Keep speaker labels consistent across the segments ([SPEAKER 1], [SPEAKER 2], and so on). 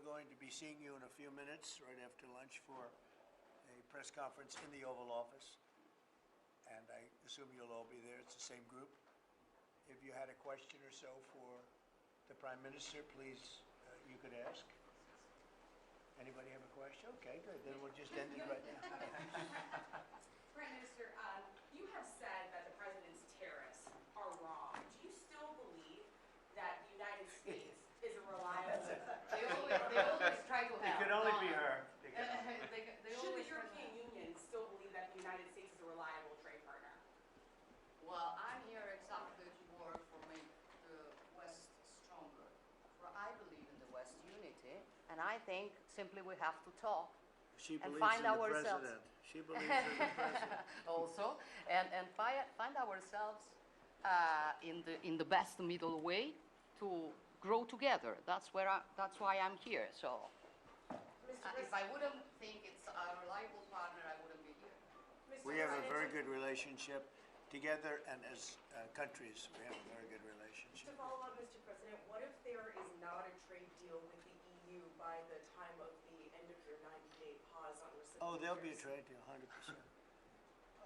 [SPEAKER 1] we're going to be seeing you in a few minutes, right after lunch, for a press conference in the Oval Office. And I assume you'll all be there. It's the same group. If you had a question or so for the Prime Minister, please, you could ask. Anybody have a question? Okay, good. Then we'll just end it right now.
[SPEAKER 2] Prime Minister, you have said that the President's tariffs are wrong. Do you still believe that the United States is a reliable...
[SPEAKER 3] They always try to help.
[SPEAKER 1] It could only be her.
[SPEAKER 2] Should the European Union still believe that the United States is a reliable trade partner?
[SPEAKER 3] Well, I'm here exactly to work for make the West stronger. For I believe in the West unity, and I think simply we have to talk
[SPEAKER 1] She
[SPEAKER 3] and
[SPEAKER 1] believes
[SPEAKER 3] find
[SPEAKER 1] in the
[SPEAKER 3] ourselves.
[SPEAKER 1] President. She believes in the President.
[SPEAKER 3] Also, and find ourselves in the best middle way to grow together. That's why I'm here. So, if I wouldn't think it's a reliable partner, I wouldn't be here.
[SPEAKER 1] We have a very good relationship together, and as countries, we have a very good relationship.
[SPEAKER 4] To follow up, Mr. President, what if there is not a trade deal with the EU by the time of the end of your 90-day pause on reciprocal
[SPEAKER 1] Oh, there'll be a
[SPEAKER 4] tariffs?
[SPEAKER 1] trade deal, 100%.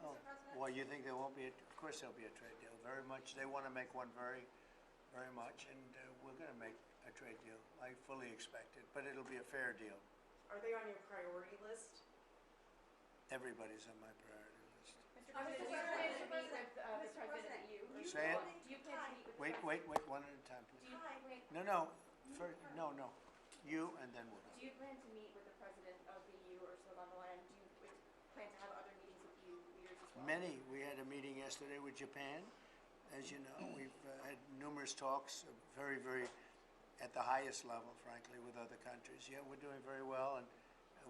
[SPEAKER 1] Oh, well, you think there won't be? Of course there'll be a trade deal, very much. They want to make one very, very much, and we're going to make a trade deal. I fully expect it, but it'll be a fair deal.
[SPEAKER 4] Are they on your priority list?
[SPEAKER 1] Everybody's on my priority list.
[SPEAKER 5] Mr. President, do you plan to meet with the President at EU?
[SPEAKER 1] Say it.
[SPEAKER 5] Do you plan to meet with
[SPEAKER 1] Wait,
[SPEAKER 5] the
[SPEAKER 1] wait, wait, one at a time,
[SPEAKER 5] Do
[SPEAKER 1] please.
[SPEAKER 5] you plan,
[SPEAKER 1] No. You, and then we'll
[SPEAKER 5] do you plan to meet with the President of the EU, Ursula von der Leyen? Do you plan to have other meetings with EU leaders as well?
[SPEAKER 1] Many. We had a meeting yesterday with Japan. As you know, we've had numerous talks, very, very at the highest level, frankly, with other countries. Yeah, we're doing very well, and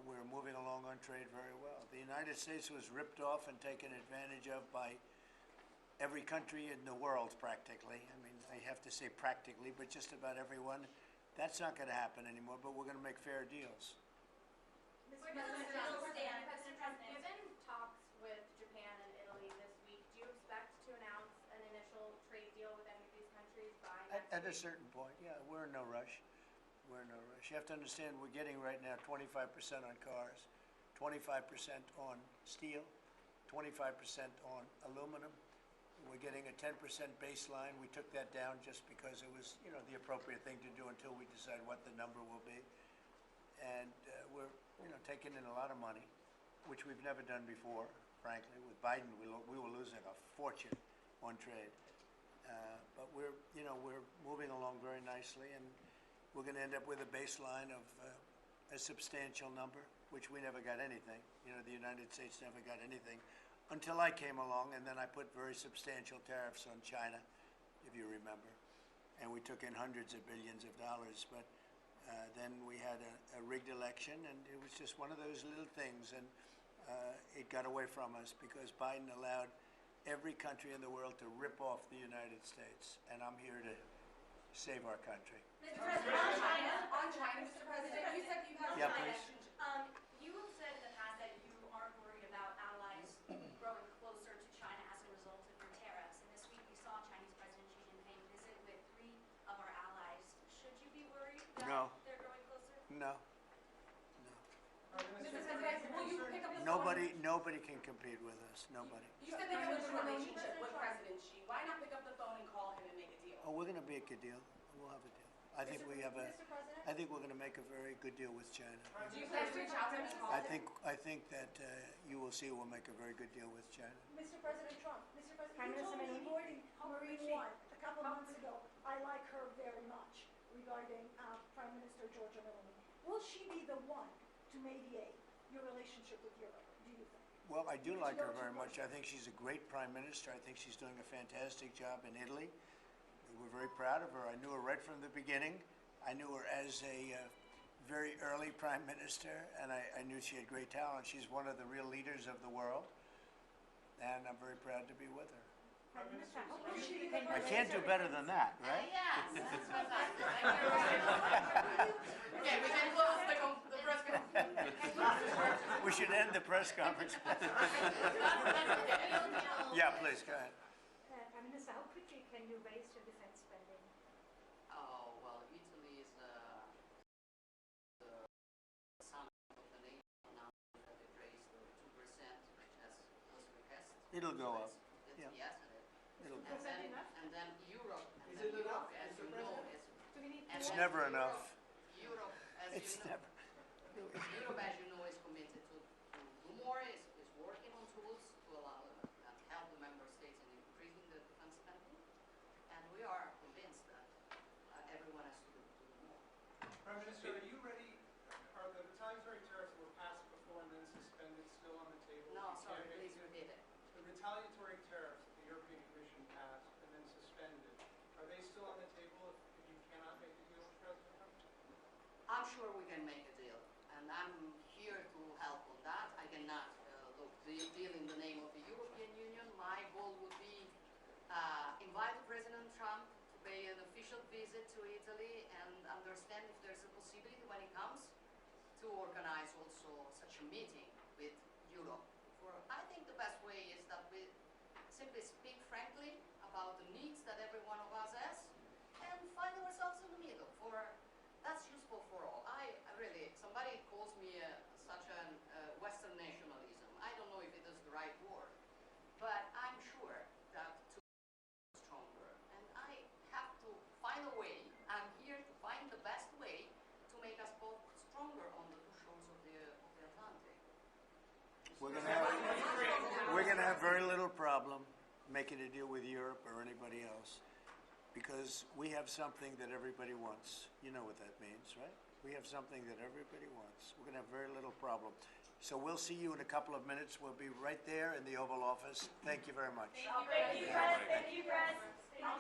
[SPEAKER 1] we're moving along on trade very well. The United States was ripped off and taken advantage of by every country in the world, practically. I mean, I have to say practically, but just about everyone. That's not going to happen anymore, but we're going to make fair deals.
[SPEAKER 5] Mr. President, given talks with Japan and Italy this week, do you expect to announce an initial trade deal with any of these countries by next
[SPEAKER 1] At a
[SPEAKER 5] week?
[SPEAKER 1] certain point, yeah, we're in no rush. We're in no rush. You have to understand, we're getting right now 25% on cars, 25% on steel, 25% on aluminum. We're getting a 10% baseline. We took that down just because it was, the appropriate thing to do until we decide what the number will be. And we're, taking in a lot of money, which we've never done before, frankly. With Biden, we were losing a fortune on trade. But we're moving along very nicely, and we're going to end up with a baseline of a substantial number, which we never got anything. The United States never got anything until I came along, and then I put very substantial tariffs on China, if you remember. And we took in hundreds of billions of dollars, but then we had a rigged election, and it was just one of those little things, and it got away from us because Biden allowed every country in the world to rip off the United States, and I'm here to save our country.
[SPEAKER 5] Mr. President, on China, Mr. President, you said you have
[SPEAKER 1] Yeah,
[SPEAKER 5] China.
[SPEAKER 1] please.
[SPEAKER 6] You have said in the past that you aren't worried about allies growing closer to China as a result of your tariffs. And this week we saw Chinese President Xi Jinping visit with 3 of our allies. Should you be worried that
[SPEAKER 1] No.
[SPEAKER 6] they're growing closer?
[SPEAKER 1] No.
[SPEAKER 2] Mr. President, will you pick up the phone?
[SPEAKER 1] Nobody can compete with us. Nobody.
[SPEAKER 2] You said that you have a good relationship with President Xi. Why not pick up the phone and call him and make a deal?
[SPEAKER 1] Oh, we're going to make a deal. We'll have a deal. I think we have a.
[SPEAKER 5] Mr. President?
[SPEAKER 1] I think we're going to make a very good deal with China.
[SPEAKER 2] Do you plan to reach out to him and call him?
[SPEAKER 1] I think that you will see we'll make a very good deal with China.
[SPEAKER 7] Mr. President Trump, Mr.
[SPEAKER 5] Prime
[SPEAKER 7] President, you
[SPEAKER 5] Minister
[SPEAKER 7] told
[SPEAKER 5] Meloni.
[SPEAKER 7] me Marine One a couple of months ago. I like her very much regarding Prime Minister Giorgia Meloni. Will she be the one to mediate your relationship with Europe, do you think?
[SPEAKER 1] Well, I do like her very much. I think she's a great prime minister. I think she's doing a fantastic job in Italy. We're very proud of her. I knew her right from the beginning. I knew her as a very early prime minister, and I knew she had great talent. She's one of the real leaders of the world, and I'm very proud to be with her. I can't do better than that, right?
[SPEAKER 3] Yes, that's fantastic. Thank you very much. Okay, we can close the press conference.
[SPEAKER 1] We should end the press conference. Yeah, please, go ahead.
[SPEAKER 7] Prime Minister, how quickly can you raise your defense spending?
[SPEAKER 3] Oh, well, Italy is the
[SPEAKER 1] It'll go up.
[SPEAKER 3] It's
[SPEAKER 1] Yeah.
[SPEAKER 3] yes,
[SPEAKER 1] It'll go.
[SPEAKER 3] and then Europe, and
[SPEAKER 8] Is
[SPEAKER 3] then
[SPEAKER 8] it
[SPEAKER 3] Europe,
[SPEAKER 8] enough,
[SPEAKER 3] as
[SPEAKER 8] Mr.
[SPEAKER 3] you know,
[SPEAKER 8] President?
[SPEAKER 3] is
[SPEAKER 7] Do we need
[SPEAKER 3] and
[SPEAKER 1] It's
[SPEAKER 3] then
[SPEAKER 1] never enough.
[SPEAKER 3] Europe, as
[SPEAKER 1] It's
[SPEAKER 3] you know,
[SPEAKER 1] never.
[SPEAKER 3] Europe, as you know, is committed to do more, is working on tools to allow and help the member states in increasing the defense spending, and we are convinced that everyone has to do more.
[SPEAKER 8] Prime Minister, are you ready? Are the retaliatory tariffs that were passed before and then suspended still on the table?
[SPEAKER 3] No,
[SPEAKER 8] You
[SPEAKER 3] sorry,
[SPEAKER 8] can't make
[SPEAKER 3] please
[SPEAKER 8] it-
[SPEAKER 3] repeat it.
[SPEAKER 8] The retaliatory tariffs that the European Commission passed and then suspended, are they still on the table if you cannot make a deal with President Trump?
[SPEAKER 3] I'm sure we can make a deal, and I'm here to help on that. I cannot deal in the name of the European Union. My goal would be invite President Trump to pay an official visit to Italy and understand if there's a possibility when he comes to organize also such a meeting with Europe. I think the best way is that we simply speak frankly about the needs that every one of us has and find ourselves in the middle. That's useful for all. I really, somebody calls me such a Western nationalism. I don't know if it is the right word, but I'm sure that to be stronger. And I have to find a way. I'm here to find the best way to make us both stronger on the two shores of the Atlantic.
[SPEAKER 1] We're gonna have very little problem making a deal with Europe or anybody else, because we have something that everybody wants. You know what that means, right? We have something that everybody wants. We're gonna have very little problem. So we'll see you in a couple of minutes. We'll be right there in the Oval Office. Thank you very much.
[SPEAKER 5] Thank you, Fred. Thank you, Fred.